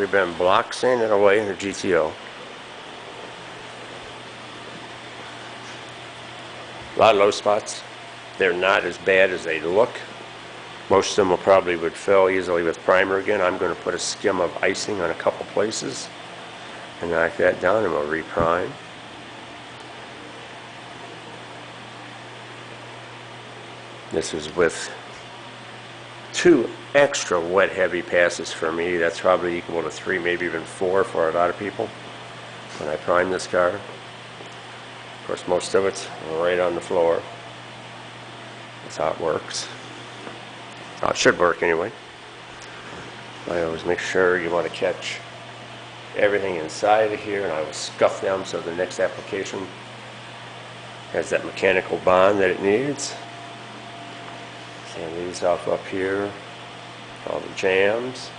have been block sanded away in the GTO. A lot of low spots. They're not as bad as they look. Most of them would fill easily with primer again. I'm going to put a skim of icing on a couple places and knock that down, and we'll reprime. This is with 2 extra wet heavy passes for me. That's probably equal to 3, maybe even 4 for a lot of people when I prime this car. Of course, most of it's right on the floor. That's how it works. Well, it should work anyway. I always make sure you want to catch everything inside of here, and I will scuff them so the next application has that mechanical bond that it needs. Sand these off up here. All the jams.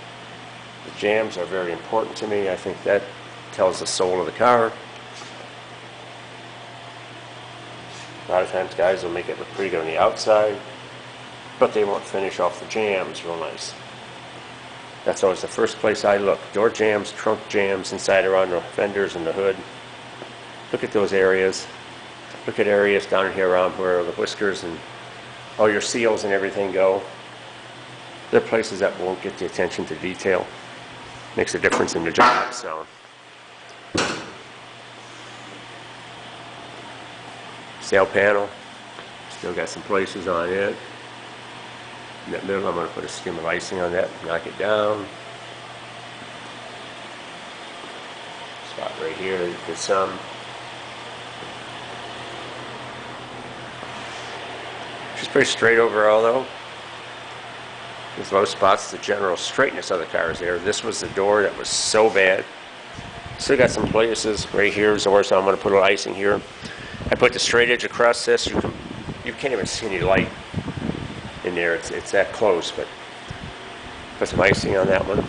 The jams are very important to me. I think that tells the soul of the car. A lot of times guys will make it look pretty good on the outside, but they won't finish off the jams real nice. That's always the first place I look. Door jams, trunk jams, inside around the fenders and the hood. Look at those areas. Look at areas down here around where the whiskers and all your seals and everything go. They're places that won't get the attention to detail. Makes a difference in the job, so. Sail panel, still got some places on it. In that middle, I'm going to put a skim of icing on that, knock it down. Spot right here, get some. She's pretty straight overall though. These low spots, the general straightness of the car is there. This was the door that was so bad. Still got some places right here, so I'm going to put a little icing here. I put the straight edge across this. You can't even see any light in there. It's that close, but put some icing on that one.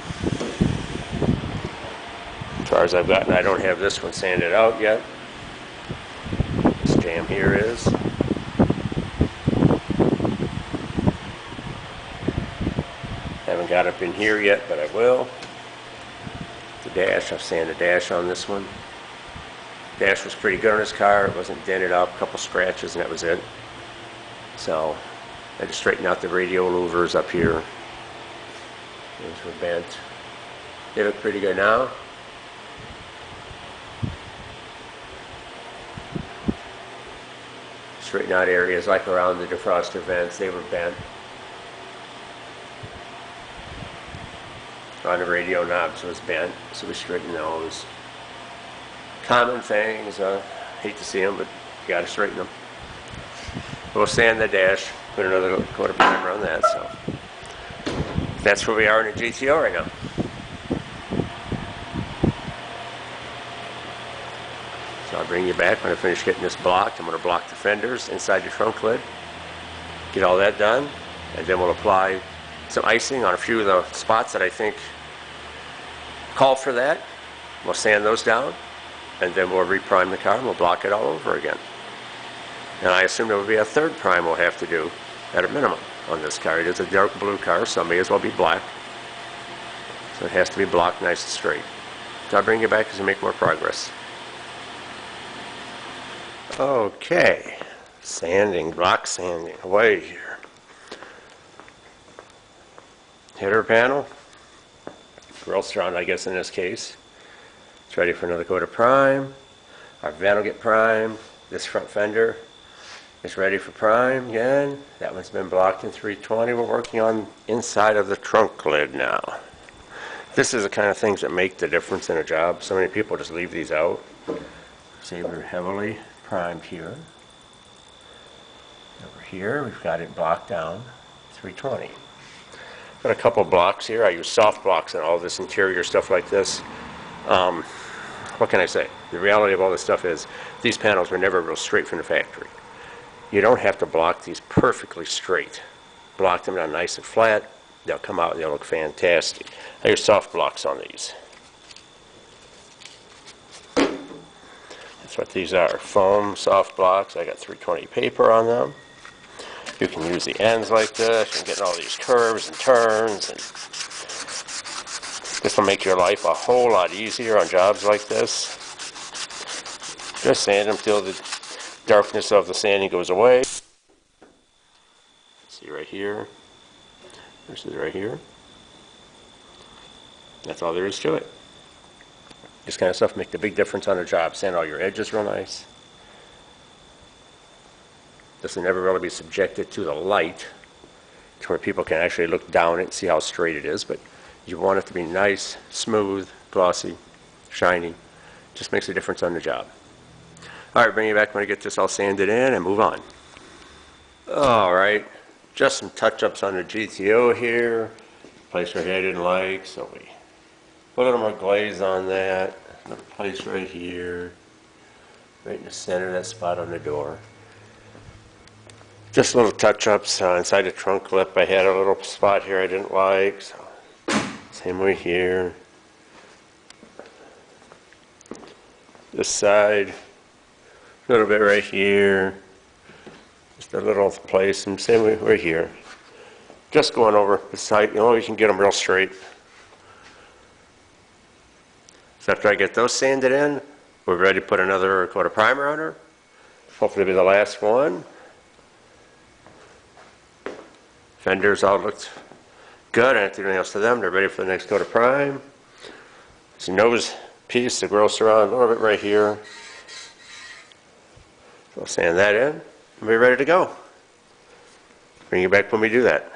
As far as I've gotten, I don't have this one sanded out yet. This jam here is. Haven't got up in here yet, but I will. The dash, I've sanded the dash on this one. Dash was pretty good on this car. It wasn't dented up, a couple scratches, and that was it. So I had to straighten out the radio louvers up here. Those were bent. They look pretty good now. Straighten out areas like around the defroster vents. They were bent. On the radio knobs was bent, so we straightened those. Common things, hate to see them, but you gotta straighten them. We'll sand the dash, put another coat of primer on that, so. That's where we are in the GTO right now. So I'll bring you back when I finish getting this blocked. I'm gonna block the fenders inside the trunk lid. Get all that done, and then we'll apply some icing on a few of the spots that I think call for that. We'll sand those down, and then we'll reprime the car and we'll block it all over again. And I assume there will be a third prime we'll have to do at a minimum on this car. It is a dark blue car, so it may as well be black. So it has to be blocked nice and straight. So I'll bring you back as we make more progress. Okay, sanding, block sanding away here. Header panel, real strong I guess in this case. It's ready for another coat of prime. Our vent will get primed. This front fender is ready for prime again. That one's been blocked in 320. We're working on inside of the trunk lid now. This is the kind of things that make the difference in a job. So many people just leave these out. See, we're heavily primed here. Over here, we've got it blocked down 320. Got a couple blocks here. I use soft blocks on all this interior stuff like this. What can I say? The reality of all this stuff is these panels were never real straight from the factory. You don't have to block these perfectly straight. Block them down nice and flat. They'll come out and they'll look fantastic. I use soft blocks on these. That's what these are. Foam soft blocks. I got 320 paper on them. You can use the ends like this and get all these curves and turns. And This will make your life a whole lot easier on jobs like this. Just sand them till the darkness of the sanding goes away. See right here. This is right here. That's all there is to it. This kind of stuff make a big difference on a job. Sand all your edges real nice. This will never really be subjected to the light to where people can actually look down it and see how straight it is, but you want it to be nice, smooth, glossy, shiny. Just makes a difference on the job. All right, bring it back when I get this all sanded in and move on. All right, just some touch-ups on the GTO here. Place right here I didn't like, so we put a little more glaze on that. Another place right here, right in the center of that spot on the door. Just little touch-ups inside the trunk lip. I had a little spot here I didn't like, so same way here. This side, a little bit right here. Just a little place, and same way right here. Just going over the side, you know, you can get them real straight. So after I get those sanded in, we're ready to put another coat of primer on her. Hopefully it'll be the last one. Fenders all looked good. I didn't do anything else to them. They're ready for the next coat of prime. This nose piece, the gross around a little bit right here. So I'll sand that in and we're ready to go. Bring you back when we do that.